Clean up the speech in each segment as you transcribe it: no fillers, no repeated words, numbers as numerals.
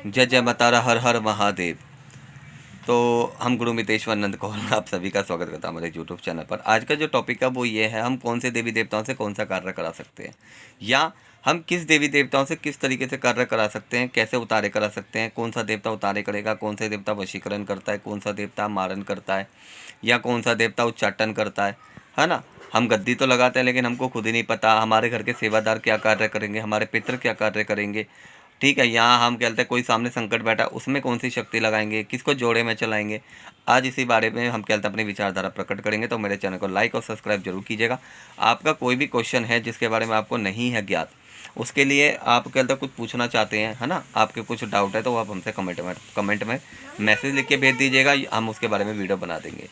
जय जय मातारा, हर हर महादेव। तो हम गुरु मितेश्वर नंद कौर आप सभी का स्वागत करता हूँ हमारे यूट्यूब चैनल पर। आज का जो टॉपिक है वो ये है, हम कौन से देवी देवताओं से कौन सा कार्य करा सकते हैं, या हम किस देवी देवताओं से किस तरीके से कार्य करा सकते हैं, कैसे उतारे करा सकते हैं, कौन सा देवता उतारे करेगा, कौन सा देवता वशीकरण करता है, कौन सा देवता मारण करता है, या कौन सा देवता उच्चाटन करता है ना। हम गद्दी तो लगाते हैं लेकिन हमको खुद ही नहीं पता हमारे घर के सेवादार क्या कार्य करेंगे, हमारे पितृ क्या कार्य करेंगे। ठीक है, यहाँ हम कहते हैं कोई सामने संकट बैठा, उसमें कौन सी शक्ति लगाएंगे, किसको जोड़े में चलाएंगे। आज इसी बारे में हम कहते हैं अपनी विचारधारा प्रकट करेंगे। तो मेरे चैनल को लाइक और सब्सक्राइब जरूर कीजिएगा। आपका कोई भी क्वेश्चन है जिसके बारे में आपको नहीं है ज्ञात, उसके लिए आप कहते हैं कुछ पूछना चाहते हैं, है ना, आपके कुछ डाउट है, तो आप हमसे कमेंट में मैसेज लिख के भेज दीजिएगा। हम उसके बारे में वीडियो बना देंगे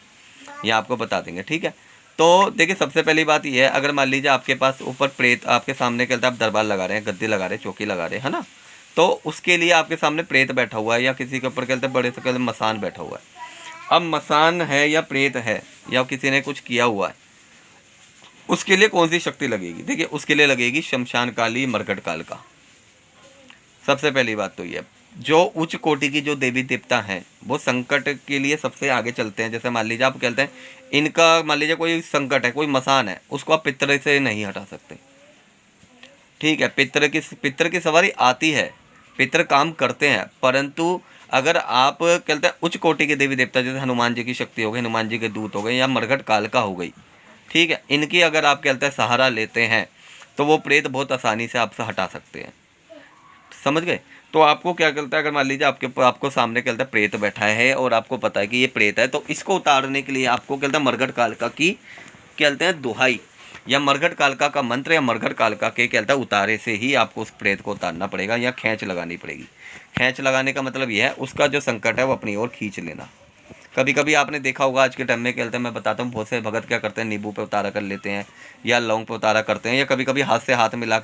या आपको बता देंगे। ठीक है, तो देखिए सबसे पहली बात यह है, अगर मान लीजिए आपके पास ऊपर प्रेत आपके सामने कहते हैं, आप दरबार लगा रहे हैं, गद्दी लगा रहे हैं, चौकी लगा रहे हैं, है ना, तो उसके लिए आपके सामने प्रेत बैठा हुआ है, या किसी के ऊपर कहते हैं बड़े से कहते हैं मसान बैठा हुआ है। अब मसान है या प्रेत है या किसी ने कुछ किया हुआ है, उसके लिए कौन सी शक्ति लगेगी। देखिए उसके लिए लगेगी शमशान काली, मरकट काल का। सबसे पहली बात तो ये, जो उच्च कोटि की जो देवी देवता हैं वो संकट के लिए सबसे आगे चलते हैं। जैसे मान लीजिए आप कहते हैं इनका, मान लीजिए कोई संकट है, कोई मसान है, उसको आप पितर से नहीं हटा सकते। ठीक है, पितर की सवारी आती है, पितर काम करते हैं, परंतु अगर आप कहते हैं उच्च कोटि के देवी देवता, जैसे हनुमान जी की शक्ति हो गई, हनुमान जी के दूत हो गए, या मरघट कालिका हो गई, ठीक है, इनकी अगर आप कहते हैं सहारा लेते हैं तो वो प्रेत बहुत आसानी से आपसे हटा सकते हैं। समझ गए। तो आपको क्या करता है, अगर मान लीजिए आपको सामने कहता है प्रेत बैठा है और आपको पता है कि ये प्रेत है, तो इसको उतारने के लिए आपको कहता है मरघट कालिका की कहते हैं दुहाई, या मरघट कालिका का मंत्र, या मरघट कालिका के कहता है उतारे से ही आपको उस प्रेत को उतारना पड़ेगा, या खींच लगानी पड़ेगी। खींच लगाने का मतलब यह है उसका जो संकट है वो अपनी ओर खींच लेना। कभी कभी आपने देखा होगा आज के टाइम में कहते हैं, मैं बताता हूँ, बहुत से भगत क्या करते हैं, नींबू पे उतारा कर लेते हैं या लौंग पे उतारा करते हैं, या कभी कभी हाथ से हाथ मिला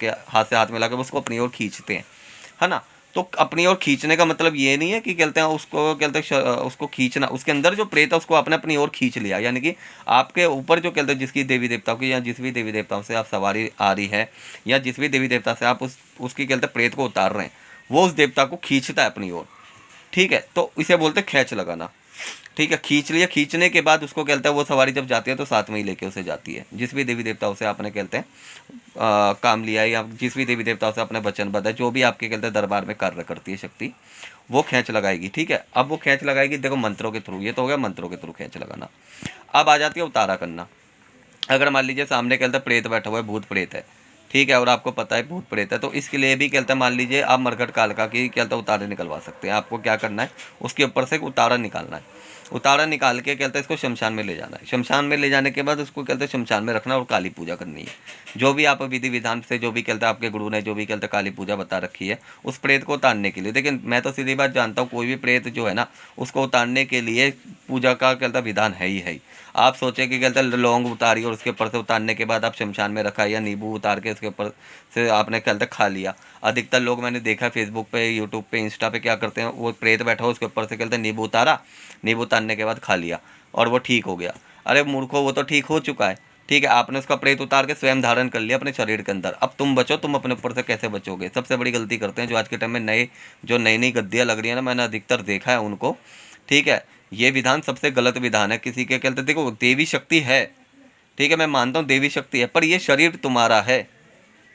के उसको अपनी ओर खींचते हैं, है ना। तो अपनी ओर खींचने का मतलब ये नहीं है कि कहते हैं उसको कहते हैं उसको खींचना, उसके अंदर जो प्रेत है उसको आपने अपनी ओर खींच लिया, यानी कि आपके ऊपर जो कहते हैं जिसकी देवी देवताओं की, या जिस भी देवी देवताओं से आप सवारी आ रही है, या जिस भी देवी देवता से आप उसकी कहते हैं प्रेत को उतार रहे हैं, वो उस देवता को खींचता है अपनी ओर। ठीक है, तो इसे बोलते हैं खींच लगाना। ठीक है, खींच लिया, खींचने के बाद उसको कहता है वो सवारी जब जाती है तो साथ में ही लेके उसे जाती है। जिस भी देवी देवताओं से आपने कहते हैं काम लिया है, या जिस भी देवी देवताओं से आपने वचन बंधा है, जो भी आपके कहते हैं दरबार में कार्य करती है शक्ति, वो खींच लगाएगी। ठीक है, अब वो खींच लगाएगी, देखो मंत्रों के थ्रू, ये तो हो गया मंत्रों के थ्रू खींच लगाना। अब आ जाती है उतारा करना। अगर मान लीजिए सामने कहते हैं प्रेत बैठा हुआ है, भूत प्रेत है, ठीक है, और आपको पता है भूत प्रेत है, तो इसके लिए भी कहते हैं मान लीजिए आप मरघट कालिका की कहते हैं उतारे निकलवा सकते हैं। आपको क्या करना है, उसके ऊपर से उतारा निकालना है। उतारा निकाल के कहते हैं इसको शमशान में ले जाना है। शमशान में ले जाने के बाद उसको कहते हैं शमशान में रखना और काली पूजा करनी है। जो भी आप विधि विधान से, जो भी कहते हैं आपके गुरु ने जो भी कहते हैं काली पूजा बता रखी है उस प्रेत को उतारने के लिए। लेकिन मैं तो सीधी बात जानता हूँ, कोई भी प्रेत जो है ना, उसको उतारने के लिए पूजा का कहता विधान है ही है। आप सोचें कि कहते हैं लौंग उतारी और उसके ऊपर से उतारने के बाद आप शमशान में रखा, या नींबू उतार के उसके ऊपर से आपने कहते खा लिया। अधिकतर लोग मैंने देखा फेसबुक पे, यूट्यूब पे, इंस्टा पे क्या करते हैं, वो प्रेत बैठा हो उसके ऊपर से कहते हैं नींबू उतारा, नींबू उतारने के बाद खा लिया और वो ठीक हो गया। अरे मूर्खो, वो तो ठीक हो चुका है। ठीक है, आपने उसका प्रेत उतार के स्वयं धारण कर लिया अपने शरीर के अंदर। अब तुम बचो, तुम अपने ऊपर से कैसे बचोगे। सबसे बड़ी गलती करते हैं जो आज के टाइम में नई नई गद्दियाँ लग रही है ना, मैंने अधिकतर देखा है उनको। ठीक है, ये विधान सबसे गलत विधान है। किसी के कहते देखो देवी शक्ति है, ठीक है, मैं मानता हूँ देवी शक्ति है, पर ये शरीर तुम्हारा है।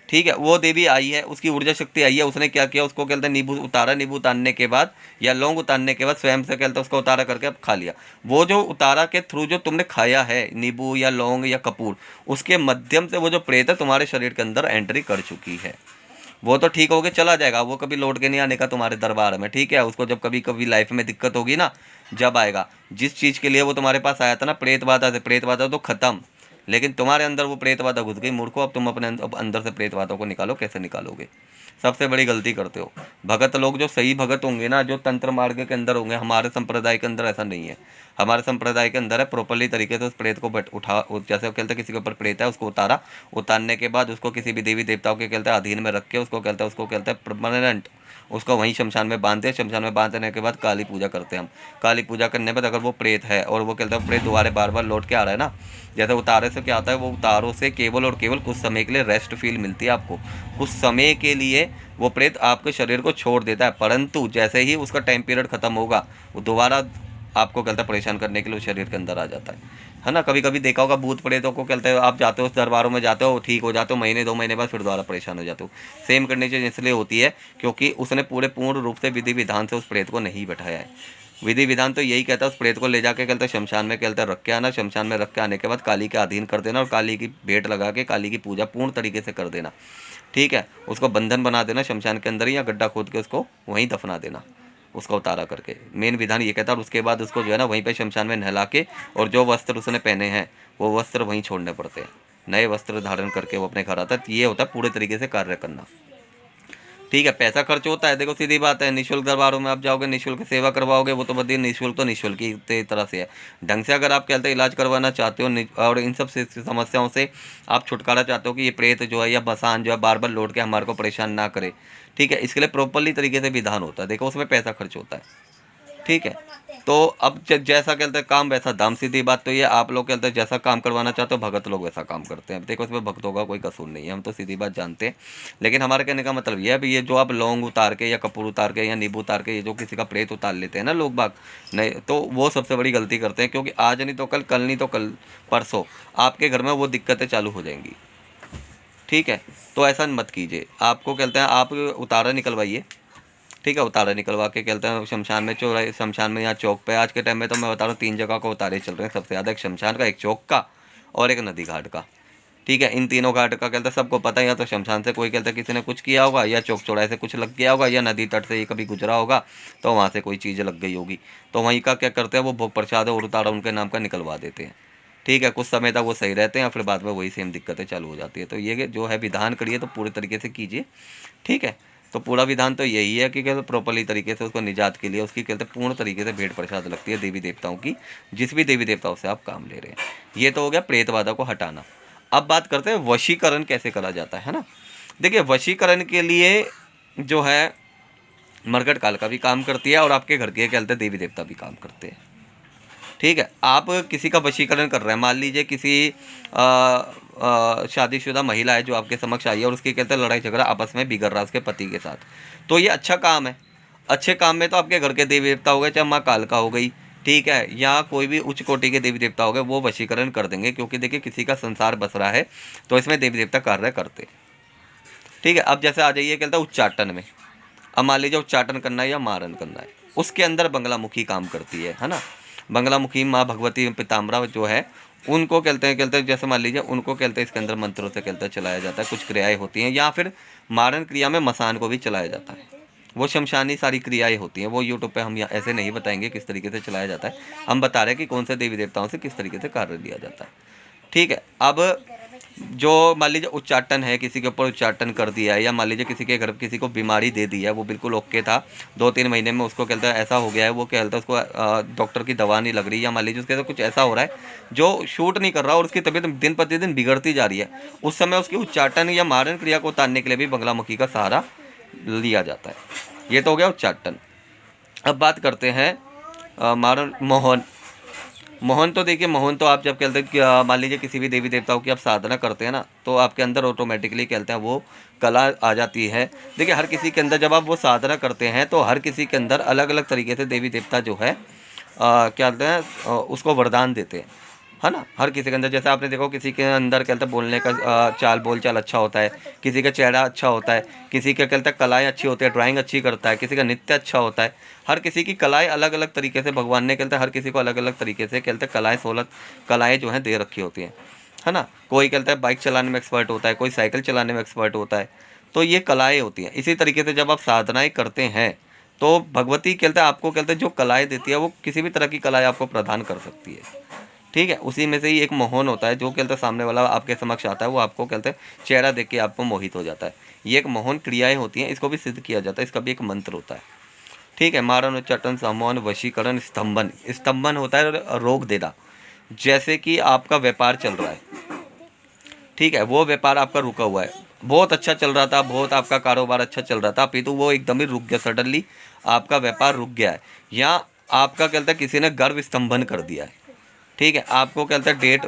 ठीक है, वो देवी आई है, उसकी ऊर्जा शक्ति आई है, उसने क्या किया, उसको कहते हैं नींबू उतारा, नींबू उतारने के बाद या लौंग उतारने के बाद स्वयं से कहते हैं उसको उतारा करके अब खा लिया। वो जो उतारा के थ्रू जो तुमने खाया है नींबू या लौंग या कपूर, उसके माध्यम से वो जो प्रेत है तुम्हारे शरीर के अंदर एंट्री कर चुकी है। वो तो ठीक होके चला जाएगा, वो कभी लौट के नहीं आने का तुम्हारे दरबार में। ठीक है, उसको जब कभी कभी लाइफ में दिक्कत होगी ना, जब आएगा, जिस चीज़ के लिए वो तुम्हारे पास आया था ना, प्रेत बाधा से, प्रेत बाधा तो खत्म, लेकिन तुम्हारे अंदर वो प्रेत बाधा घुस गई। मूर्खो, अब तुम अपने अंदर से प्रेत बाधा को निकालो, कैसे निकालोगे। सबसे बड़ी गलती करते हो। भगत लोग जो सही भगत होंगे ना, जो तंत्र मार्ग के अंदर होंगे, हमारे संप्रदाय के अंदर ऐसा नहीं है। हमारे संप्रदाय के अंदर है प्रॉपरली तरीके से उस प्रेत को जैसे कहते हैं किसी के ऊपर प्रेत है, उसको उतारा, उतारने के बाद उसको किसी भी देवी देवताओं के कहते हैं अधीन में रख के उसको कहते हैं परमानेंट, उसको वहीं शमशान में बांधते। शमशान में बांधने के बाद काली पूजा करते हैं हम। काली पूजा करने पर अगर वो प्रेत है और वो कहते हैं प्रेत दोबारा बार बार लौट के आ रहा है ना, जैसे उतारे से क्या होता है, वो उतारों से केवल और केवल कुछ समय के लिए रेस्ट फील मिलती है आपको। कुछ समय के लिए लिए वो प्रेत आपके शरीर को छोड़ देता है, परंतु जैसे ही उसका टाइम पीरियड ख़त्म होगा वो दोबारा आपको कहता है परेशान करने के लिए शरीर के अंदर आ जाता है ना। कभी कभी देखा होगा भूत प्रेतों को कहते हैं, आप जाते हो दरबारों में जाते हो, ठीक हो जाते हो, महीने 2 महीने बाद फिर दोबारा परेशान हो जाते हो। सेम कंडीशन इसलिए होती है क्योंकि उसने पूर्ण रूप से विधि विधान से उस प्रेत को नहीं बैठाया है। विधि विधान तो यही कहता है उस प्रेत को ले जाके कहते हैं शमशान में कहते हैं रख के आना, शमशान में रख के आने के बाद काली के अधीन कर देना और काली की भेंट लगा के काली की पूजा पूर्ण तरीके से कर देना, ठीक है। उसको बंधन बना देना शमशान के अंदर ही, या गड्ढा खोद के उसको वहीं दफना देना, उसका उतारा करके। मेन विधान ये कहता है। और उसके बाद उसको जो है ना वहीं पे शमशान में नहला के, और जो वस्त्र उसने पहने हैं वो वस्त्र वहीं छोड़ने पड़ते हैं, नए वस्त्र धारण करके वो अपने घर आता है। ये होता है पूरे तरीके से कार्य करना, ठीक है। पैसा खर्च होता है, देखो सीधी बात है। निःशुल्क दरबारों में आप जाओगे, निःशुल्क सेवा करवाओगे, वो तो बदी निःशुल्क तो निःशुल्क ही तरह से है। ढंग से अगर आप कहते हैं इलाज करवाना चाहते हो और इन सब समस्याओं से आप छुटकारा चाहते हो कि ये प्रेत जो है या बसान जो है बार बार लौट के हमारे को परेशान ना करे, ठीक है, इसके लिए प्रॉपरली तरीके से विधान होता है। देखो उसमें पैसा खर्च होता है, ठीक है। तो अब जैसा कहते हैं काम वैसा दाम, सीधी बात तो ये। आप लोग कहते हैं जैसा काम करवाना चाहते हो भगत लोग वैसा काम करते हैं। देखो इसमें भक्तों का कोई कसूर नहीं है, हम तो सीधी बात जानते हैं। लेकिन हमारे कहने का मतलब ये है भी, ये जो आप लौंग उतार के या कपूर उतार के या नींबू उतार के ये जो किसी का प्रेत उतार लेते हैं ना लोग बाग, नहीं तो वो सबसे बड़ी गलती करते हैं। क्योंकि आज नहीं तो कल, कल नहीं तो कल परसों आपके घर में वो दिक्कतें चालू हो जाएंगी, ठीक है। तो ऐसा मत कीजिए। आपको कहते हैं आप उतारा निकलवाइए, ठीक है। उतारा निकलवा के कहते हैं शमशान में, चौराहे शमशान में या चौक पे, आज के टाइम में तो मैं बता रहा हूँ 3 जगह को उतारे चल रहे हैं सबसे ज़्यादा, एक शमशान का, एक चौक का और एक नदी घाट का, ठीक है। इन तीनों घाट का कहते हैं सबको पता है, या तो शमशान से कोई कहते हैं किसी ने कुछ किया होगा, या चौक चौराहे से कुछ लग गया होगा, या नदी तट से ये कभी गुजरा होगा तो वहाँ से कोई चीज़ लग गई होगी। तो वहीं का क्या करते हैं वो भोग प्रसाद और उतारा उनके नाम का निकलवा देते हैं, ठीक है। कुछ समय तक वो सही रहते हैं, फिर बाद में वही सेम दिक्कतें चालू हो जाती है। तो ये जो है विधान करिए तो पूरे तरीके से कीजिए, ठीक है। तो पूरा विधान तो यही है कि कहते प्रॉपरली तरीके से उसको निजात के लिए उसकी कहते पूर्ण तरीके से भेंट प्रसाद लगती है देवी देवताओं की, जिस भी देवी देवताओं से आप काम ले रहे हैं। ये तो हो गया प्रेत बाधा को हटाना। अब बात करते हैं वशीकरण कैसे करा जाता है ना। देखिए वशीकरण के लिए जो है मरकट काल का भी काम करती है और आपके घर के कहते हैं देवी देवता भी काम करते हैं, ठीक है। आप किसी का वशीकरण कर रहे हैं, मान लीजिए किसी शादीशुदा महिला है जो आपके समक्ष आई है और उसकी कहते हैं लड़ाई झगड़ा आपस में बिगड़ रहा है उसके पति के साथ, तो ये अच्छा काम है। अच्छे काम में तो आपके घर के देवी देवता हो गए, चाहे माँ कालका हो गई, ठीक है, या कोई भी उच्च कोटि के देवी देवता हो गए, वो वशीकरण कर देंगे। क्योंकि देखिए किसी का संसार बस रहा है तो इसमें देवी देवता कार्य करते हैं, ठीक है। अब जैसे आ जाइए कहता है उच्चाटन में। अब मान लीजिए उच्चाटन करना है या मारन करना है, उसके अंदर बंगलामुखी काम करती है ना। बंगलामुखी माँ भगवती पिताम्बरा जो है उनको कहते हैं जैसे मान लीजिए उनको कहते हैं इसके अंदर मंत्रों से कहते हैं चलाया जाता है, कुछ क्रियाएं होती हैं, या फिर मारन क्रिया में मसान को भी चलाया जाता है। वो शमशानी सारी क्रियाएं होती हैं, वो यूट्यूब पे हम ऐसे नहीं बताएंगे किस तरीके से चलाया जाता है, हम बता रहे हैं कि कौन से देवी देवताओं से किस तरीके से कार्य लिया जाता है, ठीक है। अब जो मान लीजिए उच्चाटन है, किसी के ऊपर उच्चाटन कर दिया है, या मान लीजिए किसी के घर किसी को बीमारी दे दी है, वो बिल्कुल ओके था, 2-3 महीने में उसको कहता है ऐसा हो गया है, वो कहता है उसको डॉक्टर की दवा नहीं लग रही, या मान लीजिए उसके साथ कुछ ऐसा हो रहा है जो शूट नहीं कर रहा और उसकी तबीयत दिन प्रतिदिन बिगड़ती जा रही है, उस समय उसकी उच्चाटन या मारन क्रिया को उतारने के लिए भी बंगलामुखी का सहारा लिया जाता है। ये तो हो गया उच्चाटन। अब बात करते हैं मारन मोहन। मोहन तो देखिए, मोहन तो आप जब कहते हैं कि मान लीजिए किसी भी देवी देवताओं की आप साधना करते हैं ना, तो आपके अंदर ऑटोमेटिकली कहते हैं वो कला आ जाती है। देखिए हर किसी के अंदर जब आप वो साधना करते हैं तो हर किसी के अंदर अलग अलग तरीके से देवी देवता जो है क्या कहते हैं उसको वरदान देते हैं, है ना। हर किसी के अंदर जैसे आपने देखो किसी के अंदर कहते हैं बोलने का चाल बोल चाल अच्छा होता है, किसी का चेहरा अच्छा होता है, किसी का कहते हैं कलाएँ अच्छी होती है, ड्राइंग अच्छी करता है, किसी का नृत्य अच्छा होता है। हर किसी की कलाएँ अलग अलग तरीके से भगवान ने कहते हैं हर किसी को अलग अलग तरीके से कहते हैं कलाएँ 16 कलाएँ जो हैं दे रखी होती हैं, है ना। कोई कहता है बाइक चलाने में एक्सपर्ट होता है, कोई साइकिल चलाने में एक्सपर्ट होता है, तो ये कलाएँ होती हैं। इसी तरीके से जब आप साधनाएँ करते हैं तो भगवती कहते हैं आपको कहते हैं जो कलाएँ देती है वो किसी भी तरह की कलाएँ आपको प्रदान कर सकती है, ठीक है। उसी में से ही एक मोहन होता है जो कहते हैं सामने वाला आपके समक्ष आता है, वो आपको कहते हैं चेहरा देख के आपको मोहित हो जाता है। ये एक मोहन क्रियाएं होती हैं, इसको भी सिद्ध किया जाता है, इसका भी एक मंत्र होता है, ठीक है। मारन उच्चाटन सम्मोहन वशीकरण स्तंभन। स्तंभन होता है रोक देना, जैसे कि आपका व्यापार चल रहा है, ठीक है, वो व्यापार आपका रुका हुआ है, बहुत अच्छा चल रहा था, बहुत आपका कारोबार अच्छा चल रहा था, अपितु वो एकदम ही रुक गया, सडनली आपका व्यापार रुक गया है, या आपका कहता है किसी ने गर्भ स्तंभन कर दिया है, ठीक है। आपको कहता है डेट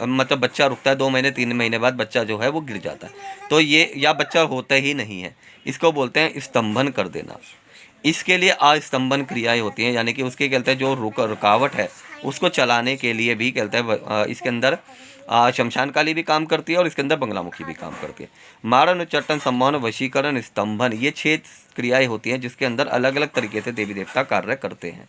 मतलब बच्चा रुकता है 2 महीने 3 महीने बाद बच्चा जो है वो गिर जाता है, तो ये या बच्चा होता ही नहीं है, इसको बोलते हैं स्तंभन कर देना। इसके लिए अस्तंभन क्रियाएं होती हैं, यानी कि उसके कहते हैं जो रुकावट है उसको चलाने के लिए भी कहते हैं इसके अंदर शमशान काली भी काम करती है और इसके अंदर बंगलामुखी भी काम करती है। मारण, उच्चाटन, सम्मोहन, वशीकरण, स्तंभन, ये 6 क्रियाएं होती हैं जिसके अंदर अलग अलग तरीके से देवी देवता कार्य करते हैं।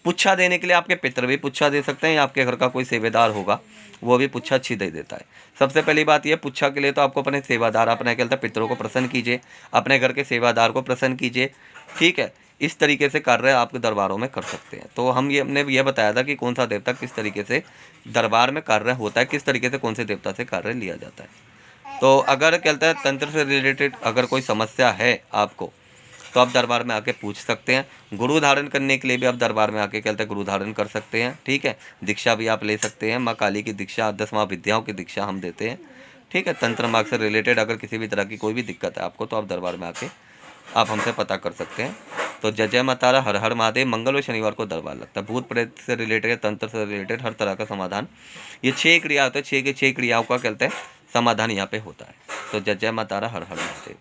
पुच्छा देने के लिए आपके पितर भी पुच्छा दे सकते हैं, या आपके घर का कोई सेवेदार होगा वो भी पुच्छा अच्छी दे देता है। सबसे पहली बात ये, पुच्छा के लिए तो आपको अपने सेवादार, अपने क्या कहते हैं पितरों को प्रसन्न कीजिए, अपने घर के सेवादार को प्रसन्न कीजिए, ठीक है। इस तरीके से कार्य आपके दरबारों में कर सकते हैं। तो हमने ये बताया था कि कौन सा देवता किस तरीके से दरबार में कार्य होता है, किस तरीके से कौन से देवता से कार्य लिया जाता है। तो अगर कहता है तंत्र से रिलेटेड अगर कोई समस्या है आपको, तो आप दरबार में आके पूछ सकते हैं। गुरु धारण करने के लिए भी आप दरबार में आके कहते हैं गुरु धारण कर सकते हैं, ठीक है। दीक्षा भी आप ले सकते हैं, माँ काली की दीक्षा, 10 महाविद्याओं की दीक्षा हम देते हैं, ठीक है। तंत्र मार्ग से रिलेटेड अगर किसी भी तरह की कोई भी दिक्कत है आपको, तो आप दरबार में आके आप हमसे पता कर सकते हैं। तो जय जय माता तारा, हर हर महादेव। मंगल और शनिवार को दरबार लगता है। भूत प्रेत से रिलेटेड, तंत्र से रिलेटेड हर तरह का समाधान, ये 6 क्रिया होता है, 6 के 6 क्रियाओं का कहते हैं समाधान यहाँ पे होता है। तो जय जय माता तारा, हर हर महादेव।